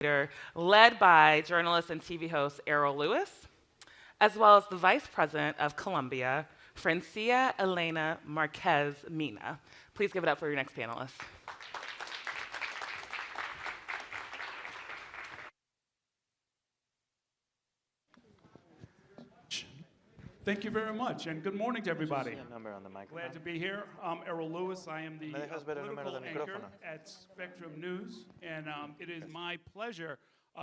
led by journalist and TV host Errol Lewis, as well as the Vice President of Colombia, Francia Elena Marquez Mina. Please give it up for your next panelist. Thank you very much, and good morning to everybody. On the Glad to be here. I'm Errol Lewis. I am the political anchor at Spectrum News, and it is my pleasure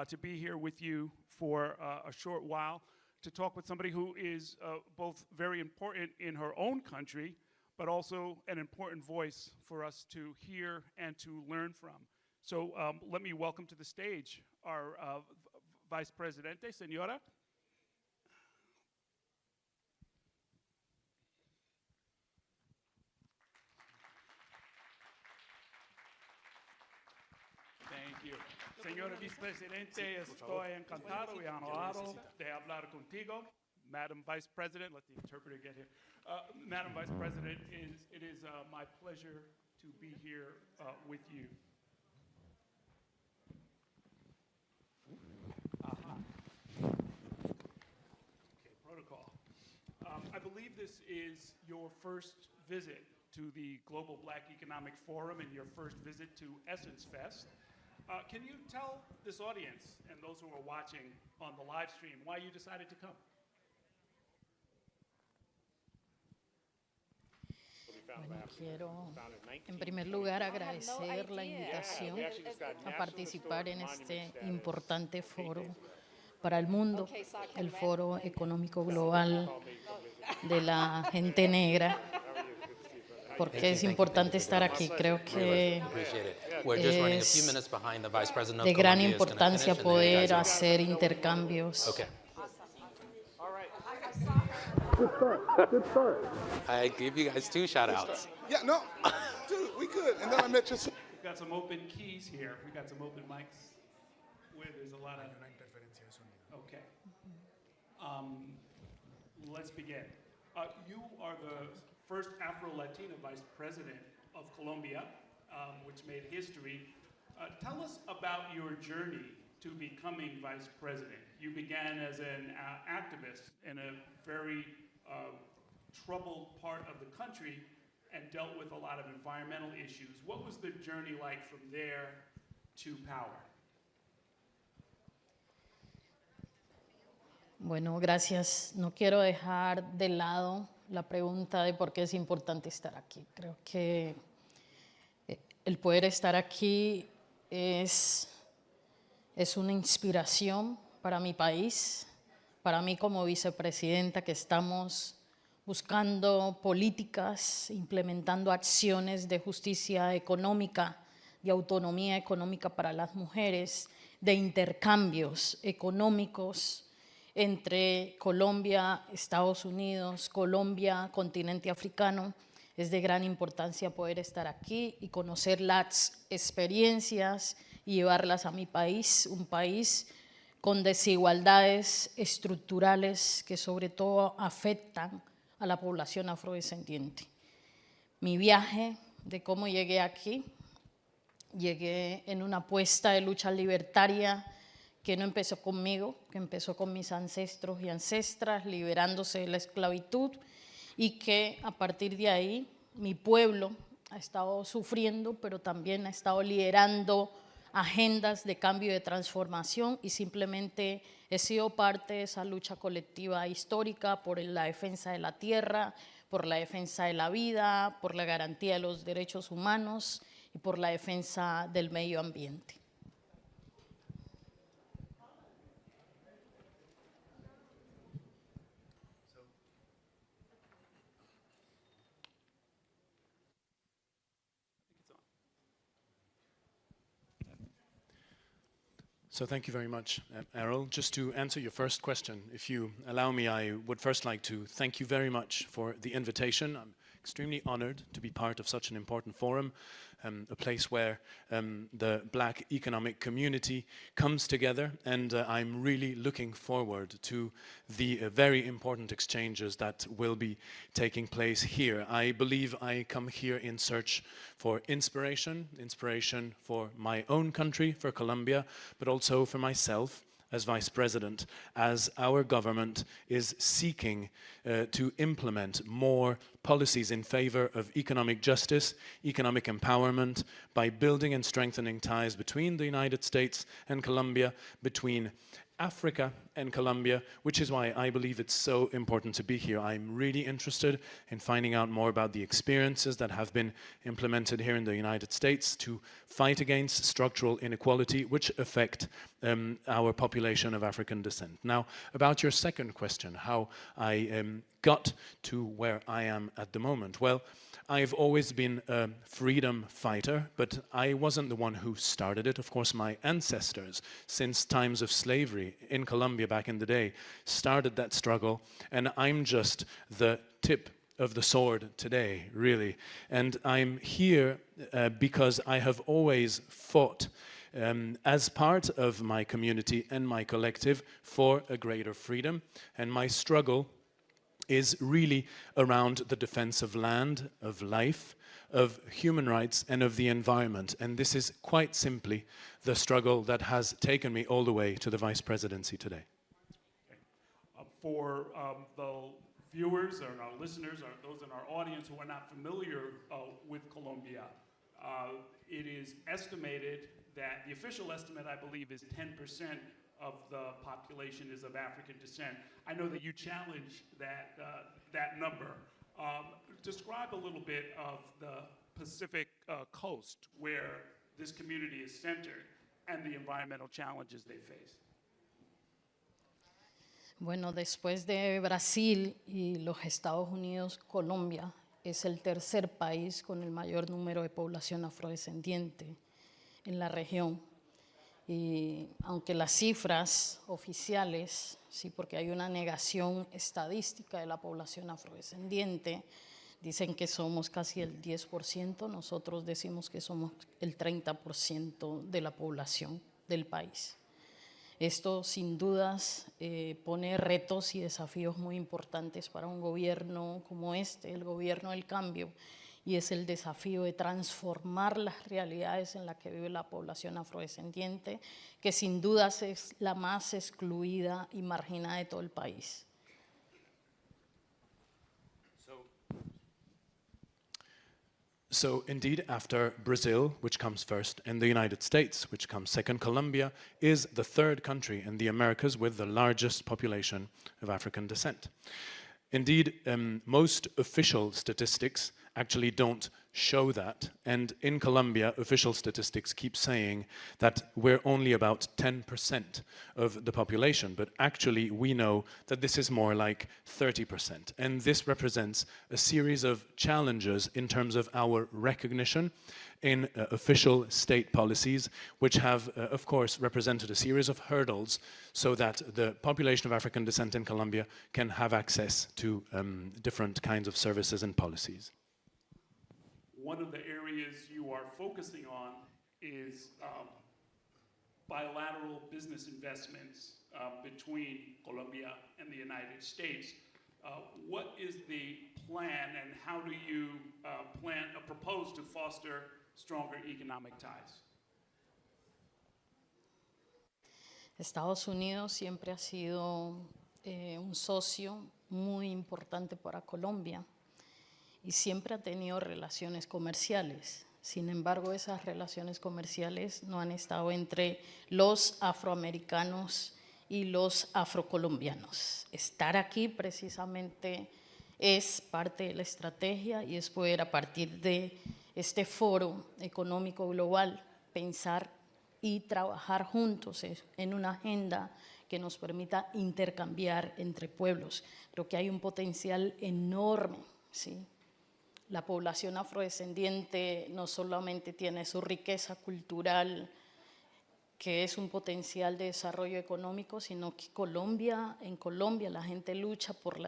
to be here with you for a short while to talk with somebody who is both very important in her own country, but also an important voice for us to hear and to learn from. So let me welcome to the stage our Vice Presidente, Senora. Thank you. Señora Vicepresidente, estoy encantado y honrado de hablar contigo. Madam Vice President, let the interpreter get here. Madam Vice President, it is my pleasure to be here with you. Okay, protocol. I believe this is your first visit to the Global Black Economic Forum and your first visit to Essence Fest. Can you tell this audience and those who are watching on the live stream why you decided to come? Bueno, quiero en primer lugar agradecer la invitación a participar en este importante foro para el mundo, el Foro Económico Global de la Gente Negra. Porque es importante estar aquí. Creo que es de gran importancia poder hacer intercambios. Good start. I gave you guys 2 shout-outs. Yeah, no, dude, we good. And then I met your... We've got some open keys here. We've got some open mics where there's a lot of... Okay. Let's begin. You are the first Afro-Latina vice president of Colombia, which made history. Tell us about your journey to becoming vice president. You began as an activist in a very troubled part of the country and dealt with a lot of environmental issues. What was the journey like from there to power? Bueno, gracias. No quiero dejar de lado la pregunta de por qué es importante estar aquí. Creo que el poder estar aquí es una inspiración para mi país, para mí como vicepresidenta, que estamos buscando políticas, implementando acciones de justicia económica, de autonomía económica para las mujeres, de intercambios económicos entre Colombia, Estados Unidos, Colombia, continente africano. Es de gran importancia poder estar aquí y conocer las experiencias y llevarlas a mi país, un país con desigualdades estructurales que sobre todo afectan a la población afrodescendiente. Mi viaje de cómo llegué aquí, llegué en una apuesta de lucha libertaria que no empezó conmigo, que empezó con mis ancestros y ancestras, liberándose de la esclavitud, y que a partir de ahí mi pueblo ha estado sufriendo, pero también ha estado liderando agendas de cambio y de transformación, y simplemente he sido parte de esa lucha colectiva histórica por la defensa de la tierra, por la defensa de la vida, por la garantía de los derechos humanos y por la defensa del medio ambiente. So thank you very much, Errol. Just to answer your first question, if you allow me, I would first like to thank you very much for the invitation. I'm extremely honored to be part of such an important forum, a place where the Black economic community comes together, and I'm really looking forward to the very important exchanges that will be taking place here. I believe I come here in search for inspiration for my own country, for Colombia, but also for myself as Vice President, as our government is seeking to implement more policies in favor of economic justice, economic empowerment, by building and strengthening ties between the United States and Colombia, between Africa and Colombia, which is why I believe it's so important to be here. I'm really interested in finding out more about the experiences that have been implemented here in the United States to fight against structural inequality which affect our population of African descent. Now, about your second question, how I got to where I am at the moment. Well, I've always been a freedom fighter, but I wasn't the one who started it. Of course, my ancestors, since times of slavery in Colombia back in the day, started that struggle, and I'm just the tip of the sword today, really. And I'm here because I have always fought as part of my community and my collective for a greater freedom, and my struggle is really around the defense of land, of life, of human rights, and of the environment. And this is quite simply the struggle that has taken me all the way to the vice presidency today. For the viewers or our listeners or those in our audience who are not familiar with Colombia, it is estimated that the official estimate, I believe, is 10% of the population is of African descent. I know that you challenge that number. Describe a little bit of the Pacific coast where this community is centered and the environmental challenges they face. Bueno, después de Brasil y los Estados Unidos, Colombia es el tercer país con el mayor número de población afrodescendiente en la región. Y aunque las cifras oficiales, sí, porque hay una negación estadística de la población afrodescendiente, dicen que somos casi el 10%, nosotros decimos que somos el 30% de la población del país. Esto sin dudas pone retos y desafíos muy importantes para un gobierno como este, el gobierno del cambio, y es el desafío de transformar las realidades en las que vive la población afrodescendiente, que sin dudas es la más excluida y marginada de todo el país. So indeed, after Brazil, which comes first, and the United States, which comes second, Colombia is the third country in the Americas with the largest population of African descent. Indeed, most official statistics actually don't show that, and in Colombia, official statistics keep saying that we're only about 10% of the population, but actually we know that this is more like 30%, and this represents a series of challenges in terms of our recognition in official state policies, which have, of course, represented a series of hurdles so that the population of African descent in Colombia can have access to different kinds of services and policies. One of the areas you are focusing on is bilateral business investments between Colombia and the United States. What is the plan, and how do you propose to foster stronger economic ties? Estados Unidos siempre ha sido un socio muy importante para Colombia y siempre ha tenido relaciones comerciales. Sin embargo, esas relaciones comerciales no han estado entre los afroamericanos y los afrocolombianos. Estar aquí precisamente es parte de la estrategia y es poder, a partir de este foro económico global, pensar y trabajar juntos en una agenda que nos permita intercambiar entre pueblos. Creo que hay un potencial enorme, ¿sí? La población afrodescendiente no solamente tiene su riqueza cultural, que es un potencial de desarrollo económico, sino que en Colombia la gente lucha por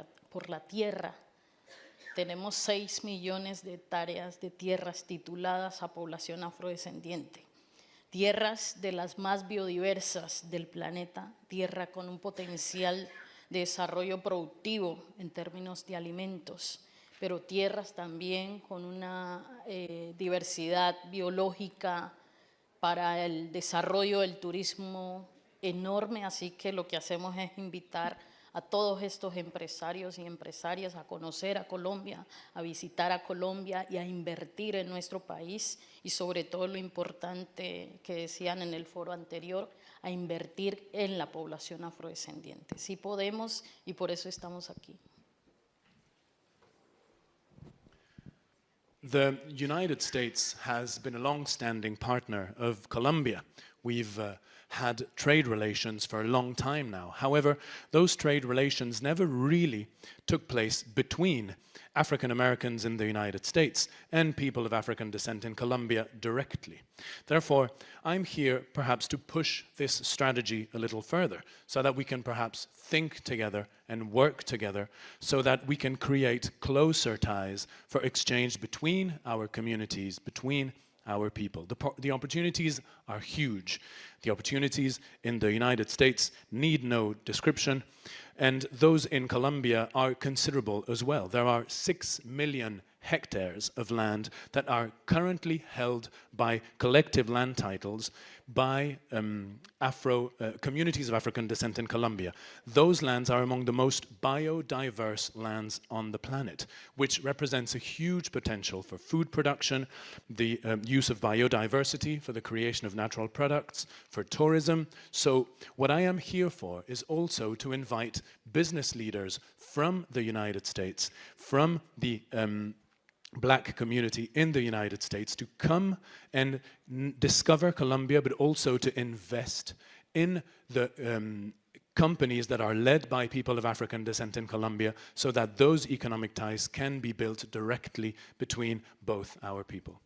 la tierra, tenemos 6 millones de hectáreas de tierras tituladas a población afrodescendiente. Tierras de las más biodiversas del planeta, tierra con un potencial de desarrollo productivo en términos de alimentos, pero tierras también con una diversidad biológica para el desarrollo del turismo enorme, así que lo que hacemos es invitar a todos estos empresarios y empresarias a conocer a Colombia, a visitar a Colombia y a invertir en nuestro país y sobre todo lo importante que decían en el foro anterior, a invertir en la población afrodescendiente. Sí podemos y por eso estamos aquí. The United States has been a long-standing partner of Colombia. We've had trade relations for a long time now. However, those trade relations never really took place between African Americans in the United States and people of African descent in Colombia directly. Therefore, I'm here perhaps to push this strategy a little further so that we can perhaps think together and work together so that we can create closer ties for exchange between our communities, between our people. The opportunities are huge. The opportunities in the United States need no description, and those in Colombia are considerable as well. There are 6 million hectares of land that are currently held by collective land titles by communities of African descent in Colombia. Those lands are among the most biodiverse lands on the planet, which represents a huge potential for food production, the use of biodiversity for the creation of natural products, for tourism. So what I am here for is also to invite business leaders from the United States, from the Black community in the United States to come and discover Colombia, but also to invest in the companies that are led by people of African descent in Colombia so that those economic ties can be built directly between both our people.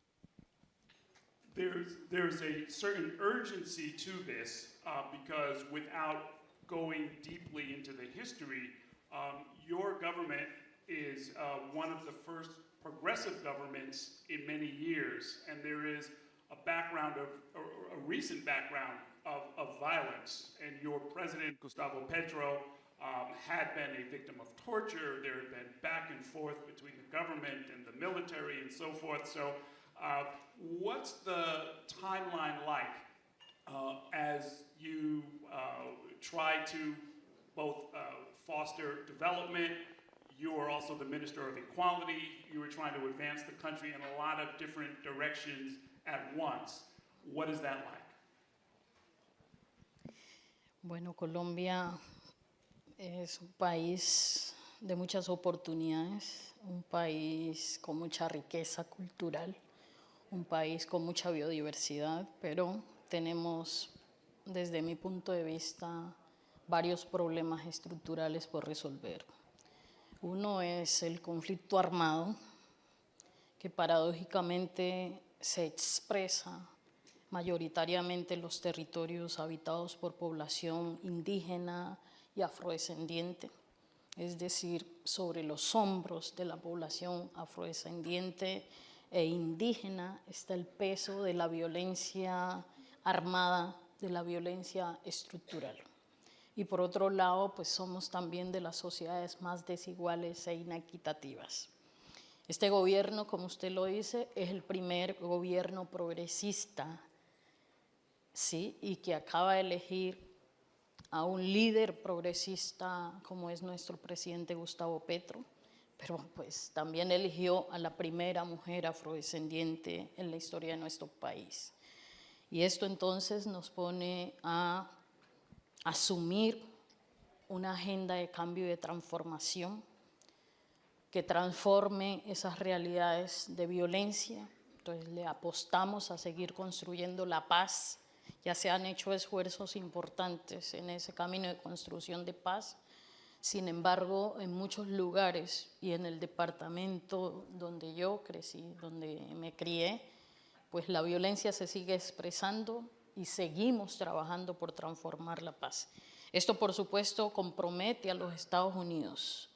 There's a certain urgency to this because without going deeply into the history, your government is one of the first progressive governments in many years, and there is a background of, a recent background of violence. And your president, Gustavo Petro, had been a victim of torture. There had been back and forth between the government and the military and so forth. So what's the timeline like as you try to both foster development? You are also the Minister of Equality. You are trying to advance the country in a lot of different directions at once. What is that like? Bueno, Colombia es un país de muchas oportunidades, un país con mucha riqueza cultural, un país con mucha biodiversidad, pero tenemos, desde mi punto de vista, varios problemas estructurales por resolver. Uno es el conflicto armado, que paradójicamente se expresa mayoritariamente en los territorios habitados por población indígena y afrodescendiente, es decir, sobre los hombros de la población afrodescendiente e indígena está el peso de la violencia armada, de la violencia estructural. Y por otro lado, pues somos también de las sociedades más desiguales e inequitativas. Este gobierno, como usted lo dice, es el primer gobierno progresista, ¿sí? Y que acaba de elegir a un líder progresista como es nuestro presidente Gustavo Petro, pero pues también eligió a la primera mujer afrodescendiente en la historia de nuestro país. Y esto entonces nos pone a asumir una agenda de cambio y de transformación que transforme esas realidades de violencia. Entonces le apostamos a seguir construyendo la paz. Ya se han hecho esfuerzos importantes en ese camino de construcción de paz. Sin embargo, en muchos lugares y en el departamento donde yo crecí, donde me crié, pues la violencia se sigue expresando y seguimos trabajando por transformar la paz. Esto, por supuesto, compromete a los Estados Unidos,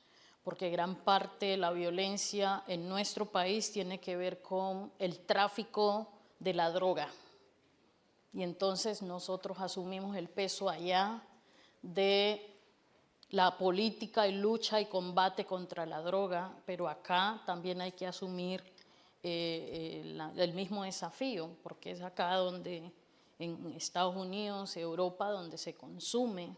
porque gran parte de la violencia en nuestro país tiene que ver con el tráfico de la droga. Y entonces nosotros asumimos el peso allá de la política y lucha y combate contra la droga, pero acá también hay que asumir el mismo desafío, porque es acá donde, en Estados Unidos, Europa, donde se consume,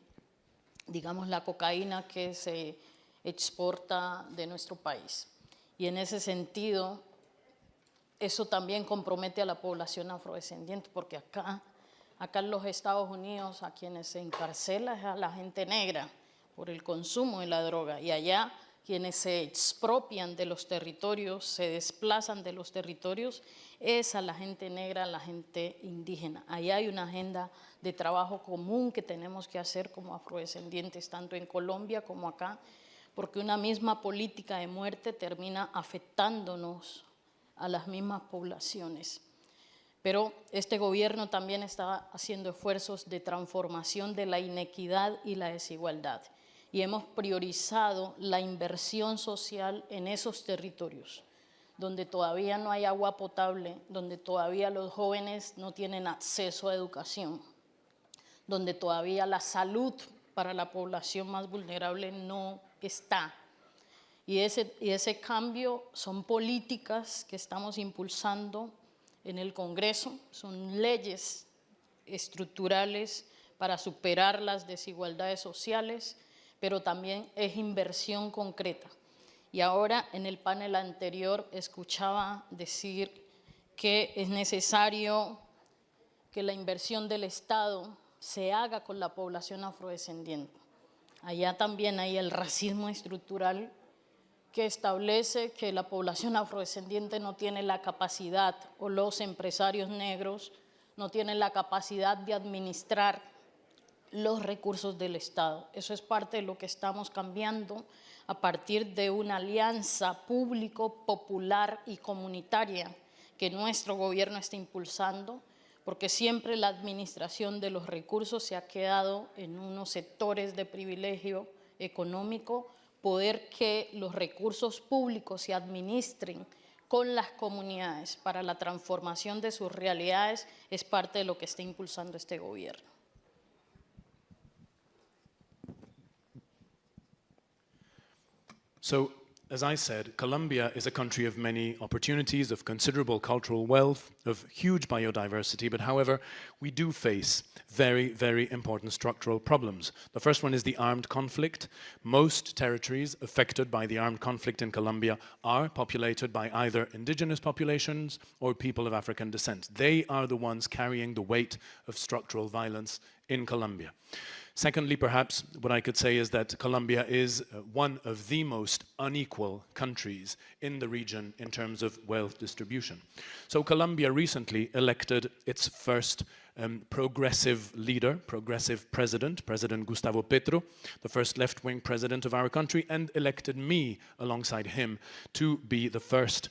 digamos, la cocaína que se exporta de nuestro país. Y en ese sentido, eso también compromete a la población afrodescendiente, porque acá en los Estados Unidos a quienes se encarcela es a la gente negra por el consumo de la droga, y allá quienes se expropian de los territorios, se desplazan de los territorios, es a la gente negra, a la gente indígena. Allá hay una agenda de trabajo común que tenemos que hacer como afrodescendientes, tanto en Colombia como acá, porque una misma política de muerte termina afectándonos a las mismas poblaciones. Pero este gobierno también está haciendo esfuerzos de transformación de la inequidad y la desigualdad. Y hemos priorizado la inversión social en esos territorios, donde todavía no hay agua potable, donde todavía los jóvenes no tienen acceso a educación, donde todavía la salud para la población más vulnerable no está. Y ese cambio son políticas que estamos impulsando en el Congreso, son leyes estructurales para superar las desigualdades sociales, pero también es inversión concreta. Y ahora en el panel anterior escuchaba decir que es necesario que la inversión del Estado se haga con la población afrodescendiente. Allá también hay el racismo estructural que establece que la población afrodescendiente no tiene la capacidad, o los empresarios negros no tienen la capacidad de administrar los recursos del Estado. Eso es parte de lo que estamos cambiando a partir de una alianza público, popular y comunitaria que nuestro gobierno está impulsando, porque siempre la administración de los recursos se ha quedado en unos sectores de privilegio económico. Poder que los recursos públicos se administren con las comunidades para la transformación de sus realidades es parte de lo que está impulsando este gobierno. So, as I said, Colombia is a country of many opportunities, of considerable cultural wealth, of huge biodiversity, but however, we do face very, very important structural problems. The first one is the armed conflict. Most territories affected by the armed conflict in Colombia are populated by either indigenous populations or people of African descent. They are the ones carrying the weight of structural violence in Colombia. Secondly, perhaps, what I could say is that Colombia is one of the most unequal countries in the region in terms of wealth distribution. So Colombia recently elected its first progressive leader, progressive president, President Gustavo Petro, the first left-wing president of our country, and elected me alongside him to be the first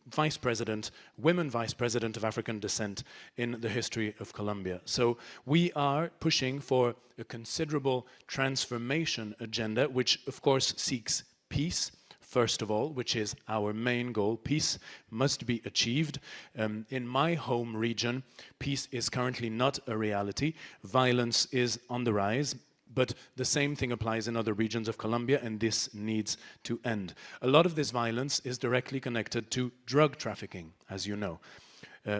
vice president, women vice president of African descent in the history of Colombia. So we are pushing for a considerable transformation agenda, which of course seeks peace, first of all, which is our main goal. Peace must be achieved. In my home region, peace is currently not a reality. Violence is on the rise. But the same thing applies in other regions of Colombia, and this needs to end. A lot of this violence is directly connected to drug trafficking, as you know.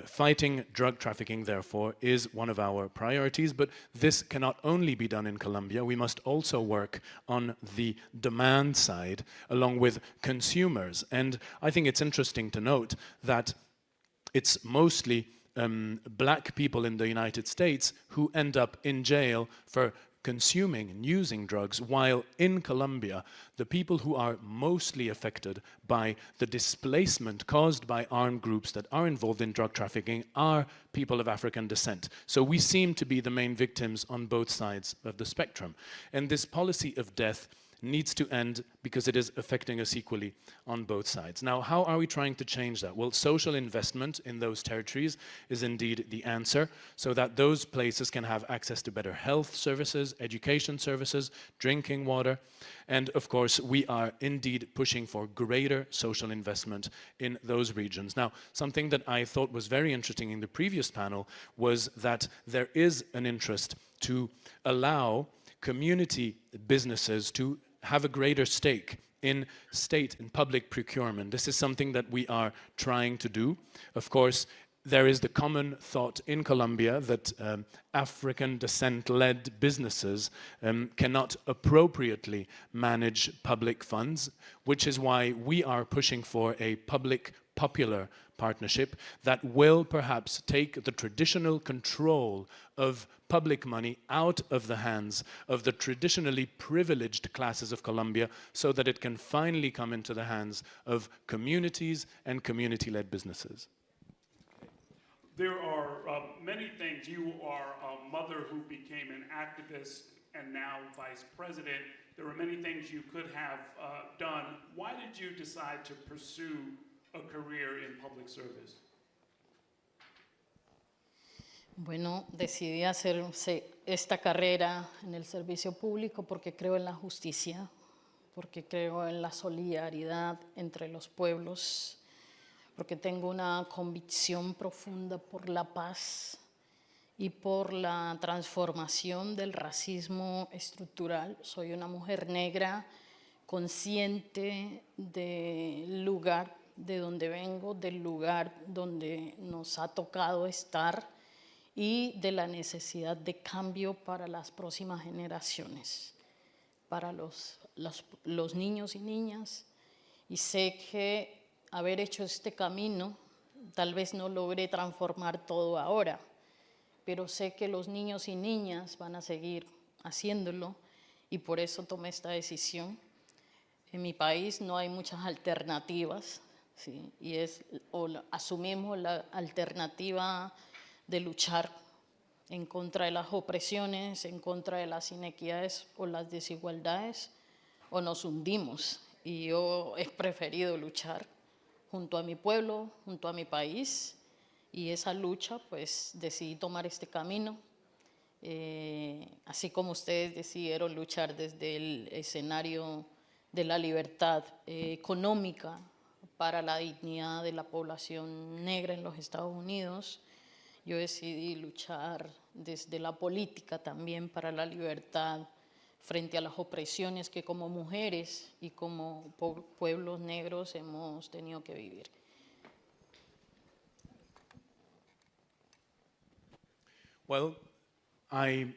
Fighting drug trafficking, therefore, is one of our priorities, but this cannot only be done in Colombia. We must also work on the demand side, along with consumers. And I think it's interesting to note that it's mostly black people in the United States who end up in jail for consuming and using drugs, while in Colombia, the people who are mostly affected by the displacement caused by armed groups that are involved in drug trafficking are people of African descent. So we seem to be the main victims on both sides of the spectrum. And this policy of death needs to end because it is affecting us equally on both sides. Now, how are we trying to change that? Well, social investment in those territories is indeed the answer, so that those places can have access to better health services, education services, drinking water, and of course, we are indeed pushing for greater social investment in those regions. Now, something that I thought was very interesting in the previous panel was that there is an interest to allow community businesses to have a greater stake in state and public procurement. This is something that we are trying to do. Of course, there is the common thought in Colombia that African descent-led businesses cannot appropriately manage public funds, which is why we are pushing for a public-popular partnership that will perhaps take the traditional control of public money out of the hands of the traditionally privileged classes of Colombia so that it can finally come into the hands of communities and community-led businesses. There are many things. You are a mother who became an activist and now vice president. There are many things you could have done. Why did you decide to pursue a career in public service? Bueno, decidí hacer esta carrera en el servicio público porque creo en la justicia, porque creo en la solidaridad entre los pueblos, porque tengo una convicción profunda por la paz y por la transformación del racismo estructural. Soy una mujer negra consciente del lugar de donde vengo, del lugar donde nos ha tocado estar y de la necesidad de cambio para las próximas generaciones, para los niños y niñas. Y sé que haber hecho este camino, tal vez no logré transformar todo ahora, pero sé que los niños y niñas van a seguir haciéndolo y por eso tomé esta decisión. En mi país no hay muchas alternativas, ¿sí? Y asumimos la alternativa de luchar en contra de las opresiones, en contra de las inequidades o las desigualdades, o nos hundimos. Y yo he preferido luchar junto a mi pueblo, junto a mi país, y esa lucha, pues decidí tomar este camino, así como ustedes decidieron luchar desde el escenario de la libertad económica para la dignidad de la población negra en los Estados Unidos. Yo decidí luchar desde la política también para la libertad frente a las opresiones que como mujeres y como pueblos negros hemos tenido que vivir. Well, I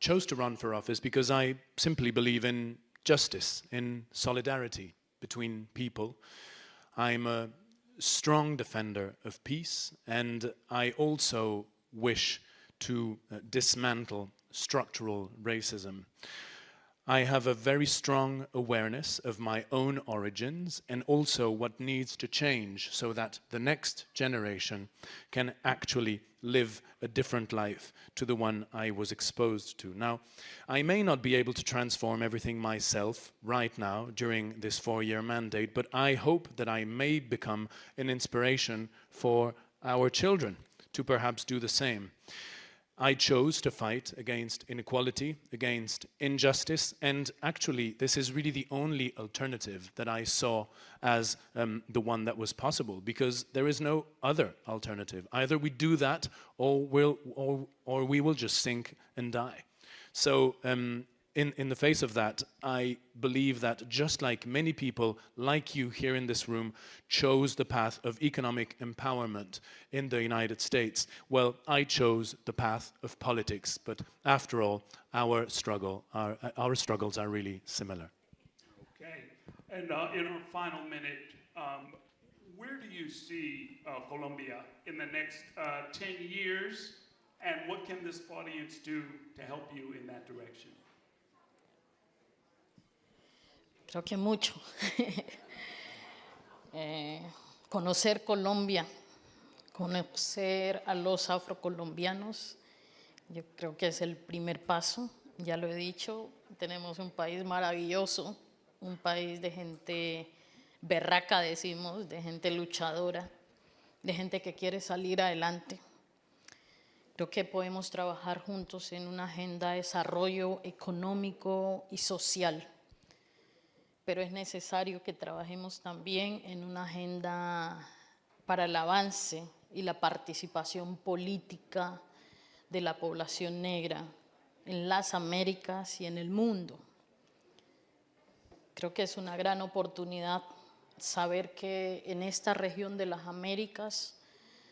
chose to run for office because I simply believe in justice, in solidarity between people. I'm a strong defender of peace, and I also wish to dismantle structural racism. I have a very strong awareness of my own origins and also what needs to change so that the next generation can actually live a different life to the one I was exposed to. Now, I may not be able to transform everything myself right now during this 4-year mandate, but I hope that I may become an inspiration for our children to perhaps do the same. I chose to fight against inequality, against injustice, and actually this is really the only alternative that I saw as the one that was possible, because there is no other alternative. Either we do that or we will just sink and die. So in the face of that, I believe that just like many people like you here in this room chose the path of economic empowerment in the United States, well, I chose the path of politics. But after all, our struggles are really similar. Okay. And in our final minute, where do you see Colombia in the next 10 years? And what can this audience do to help you in that direction? Creo que mucho. Conocer Colombia, conocer a los afrocolombianos, yo creo que es el primer paso, ya lo he dicho, tenemos un país maravilloso, un país de gente berraca, decimos, de gente luchadora, de gente que quiere salir adelante. Creo que podemos trabajar juntos en una agenda de desarrollo económico y social, pero es necesario que trabajemos también en una agenda para el avance y la participación política de la población negra en las Américas y en el mundo. Creo que es una gran oportunidad saber que en esta región de las Américas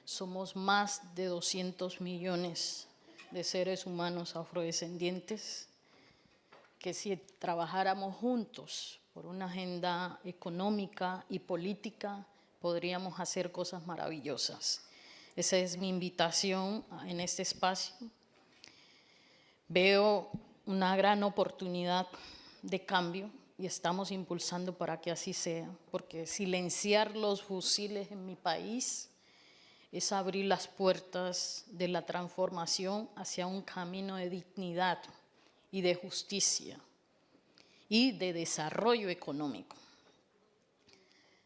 somos más de 200 millones de seres humanos afrodescendientes, que si trabajáramos juntos por una agenda económica y política, podríamos hacer cosas maravillosas. Esa es mi invitación en este espacio. Veo una gran oportunidad de cambio y estamos impulsando para que así sea, porque silenciar los fusiles en mi país es abrir las puertas de la transformación hacia un camino de dignidad y de justicia y de desarrollo económico.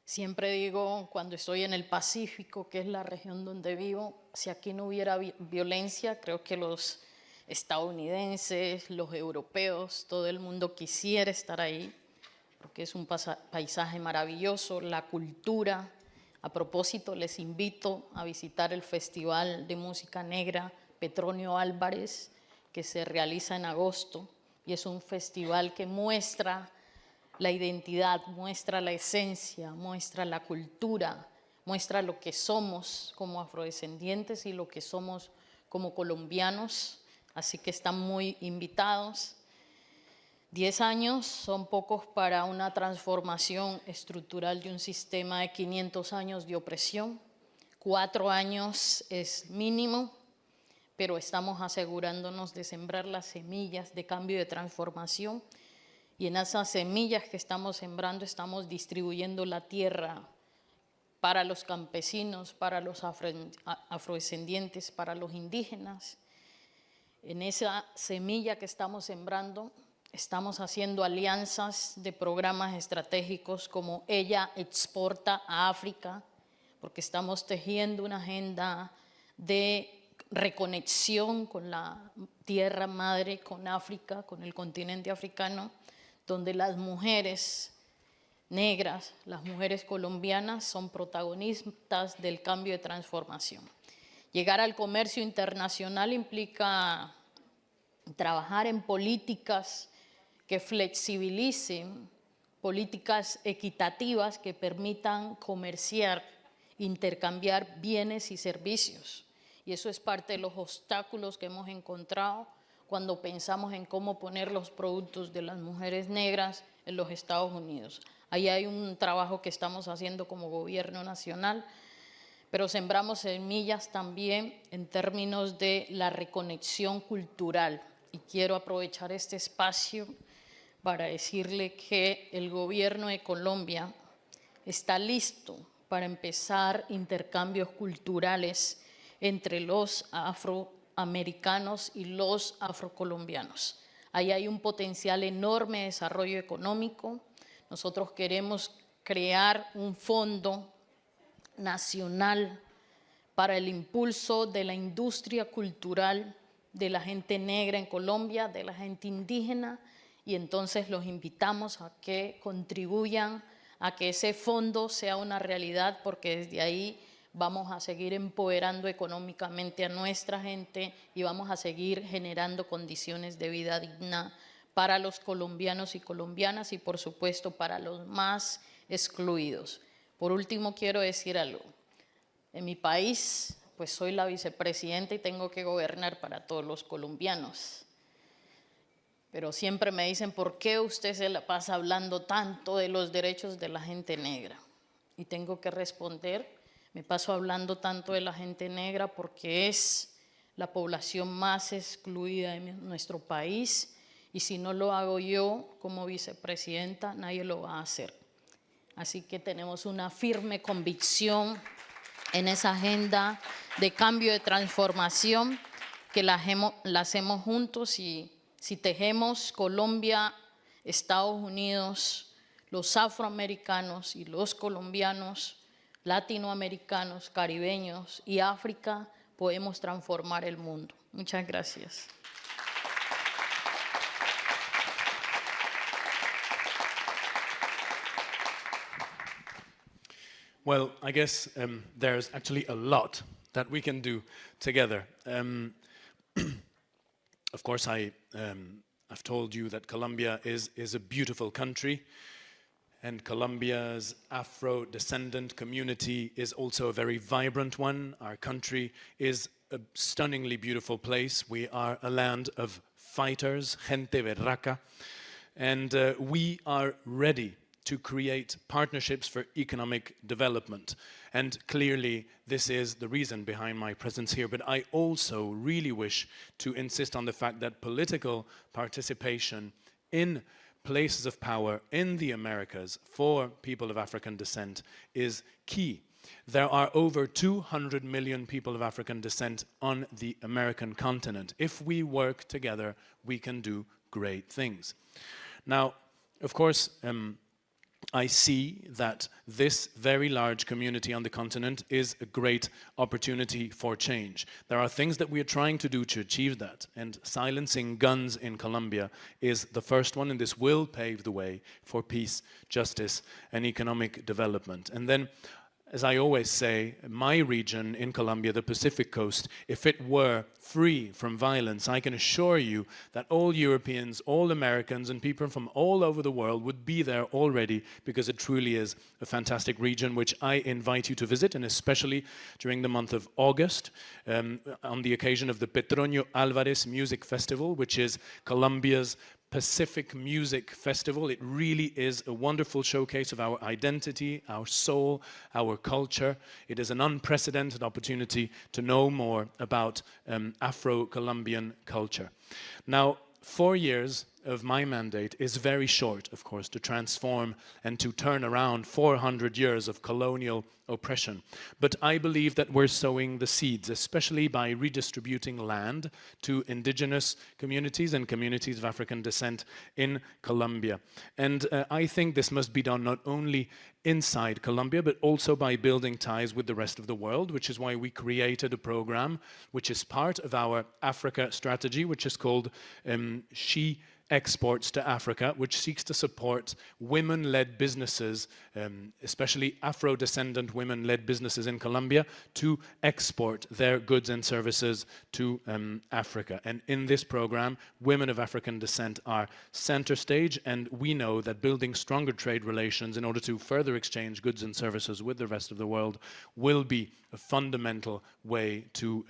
Siempre digo, cuando estoy en el Pacífico, que es la región donde vivo, si aquí no hubiera violencia, creo que los estadounidenses, los europeos, todo el mundo quisiera estar ahí, porque es un paisaje maravilloso, la cultura. A propósito, les invito a visitar el Festival de Música Negra Petronio Álvarez, que se realiza en agosto, y es un festival que muestra la identidad, muestra la esencia, muestra la cultura, muestra lo que somos como afrodescendientes y lo que somos como colombianos, así que están muy invitados. 10 años son pocos para una transformación estructural de un sistema de 500 años de opresión. 4 años es mínimo, pero estamos asegurándonos de sembrar las semillas de cambio y de transformación. Y en esas semillas que estamos sembrando estamos distribuyendo la tierra para los campesinos, para los afrodescendientes, para los indígenas. En esa semilla que estamos sembrando estamos haciendo alianzas de programas estratégicos como Ella Exporta a África, porque estamos tejiendo una agenda de reconexión con la tierra madre, con África, con el continente africano, donde las mujeres negras, las mujeres colombianas son protagonistas del cambio de transformación. Llegar al comercio internacional implica trabajar en políticas que flexibilicen, políticas equitativas que permitan comerciar, intercambiar bienes y servicios. Y eso es parte de los obstáculos que hemos encontrado cuando pensamos en cómo poner los productos de las mujeres negras en los Estados Unidos. Ahí hay un trabajo que estamos haciendo como gobierno nacional, pero sembramos semillas también en términos de la reconexión cultural. Y quiero aprovechar este espacio para decirle que el gobierno de Colombia está listo para empezar intercambios culturales entre los afroamericanos y los afrocolombianos. Ahí hay un potencial enorme de desarrollo económico. Nosotros queremos crear un fondo nacional para el impulso de la industria cultural de la gente negra en Colombia, de la gente indígena, y entonces los invitamos a que contribuyan a que ese fondo sea una realidad, porque desde ahí vamos a seguir empoderando económicamente a nuestra gente y vamos a seguir generando condiciones de vida digna para los colombianos y colombianas y por supuesto para los más excluidos. Por último, quiero decir algo. En mi país, pues soy la vicepresidenta y tengo que gobernar para todos los colombianos. Pero siempre me dicen, ¿por qué usted se la pasa hablando tanto de los derechos de la gente negra? Y tengo que responder, me paso hablando tanto de la gente negra porque es la población más excluida de nuestro país y si no lo hago yo como vicepresidenta, nadie lo va a hacer. Así que tenemos una firme convicción en esa agenda de cambio, de transformación, que la hacemos juntos y Si tejemos Colombia, Estados Unidos, los afroamericanos y los colombianos, latinoamericanos, caribeños y África, podemos transformar el mundo. Muchas gracias. Well, I guess there's actually a lot that we can do together. Of course, I've told you that Colombia is a beautiful country, and Colombia's Afro-descendant community is also a very vibrant one. Our country is a stunningly beautiful place. We are a land of fighters, gente berraca, and we are ready to create partnerships for economic development. And clearly, this is the reason behind my presence here. But I also really wish to insist on the fact that political participation in places of power in the Americas for people of African descent is key. There are over 200 million people of African descent on the American continent. If we work together, we can do great things. Now, of course, I see that this very large community on the continent is a great opportunity for change. There are things that we are trying to do to achieve that, and silencing guns in Colombia is the first one, and this will pave the way for peace, justice, and economic development. And then, as I always say, my region in Colombia, the Pacific Coast, if it were free from violence, I can assure you that all Europeans, all Americans, and people from all over the world would be there already, because it truly is a fantastic region which I invite you to visit, and especially during the month of August, on the occasion of the Petronio Alvarez Music Festival, which is Colombia's Pacific Music Festival. It really is a wonderful showcase of our identity, our soul, our culture. It is an unprecedented opportunity to know more about Afro-Colombian culture. Now, 4 years of my mandate is very short, of course, to transform and to turn around 400 years of colonial oppression. But I believe that we're sowing the seeds, especially by redistributing land to indigenous communities and communities of African descent in Colombia. And I think this must be done not only inside Colombia, but also by building ties with the rest of the world, which is why we created a program which is part of our Africa strategy, which is called She Exports to Africa, which seeks to support women-led businesses, especially Afro-descendant women-led businesses in Colombia, to export their goods and services to Africa. And in this program, women of African descent are center stage, and we know that building stronger trade relations in order to further exchange goods and services with the rest of the world will be a fundamental way to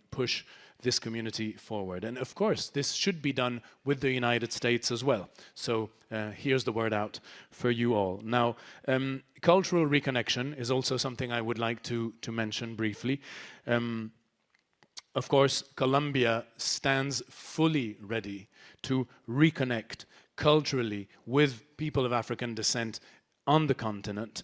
push this community forward. And of course, this should be done with the United States as well. So here's the word out for you all. Now, cultural reconnection is also something I would like to mention briefly. Of course, Colombia stands fully ready to reconnect culturally with people of African descent on the continent.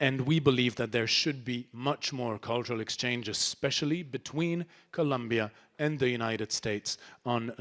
And we believe that there should be much more cultural exchange, especially between Colombia and the United States on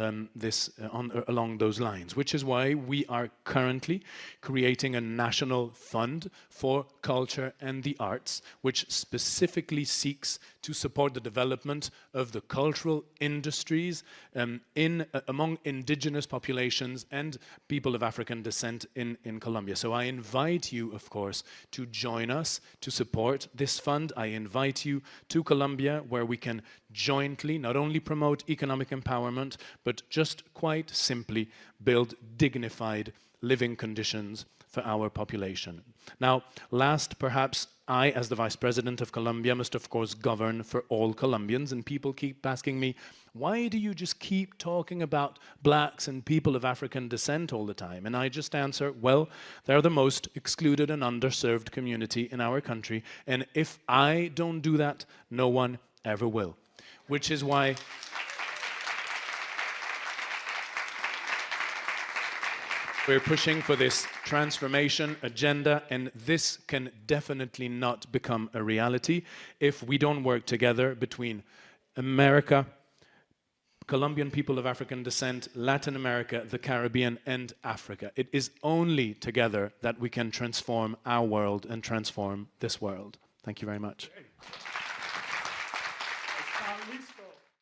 along those lines, which is why we are currently creating a national fund for culture and the arts, which specifically seeks to support the development of the cultural industries among indigenous populations and people of African descent in Colombia. So I invite you, of course, to join us to support this fund. I invite you to Colombia, where we can jointly not only promote economic empowerment, but just quite simply build dignified living conditions for our population. Now, last, perhaps, I, as the Vice President of Colombia, must of course govern for all Colombians, and people keep asking me, why do you just keep talking about blacks and people of African descent all the time? And I just answer, well, they're the most excluded and underserved community in our country, and if I don't do that, no one ever will. Which is why we're pushing for this transformation agenda, and this can definitely not become a reality if we don't work together between America, Colombian people of African descent, Latin America, the Caribbean, and Africa. It is only together that we can transform our world and transform this world. Thank you very much.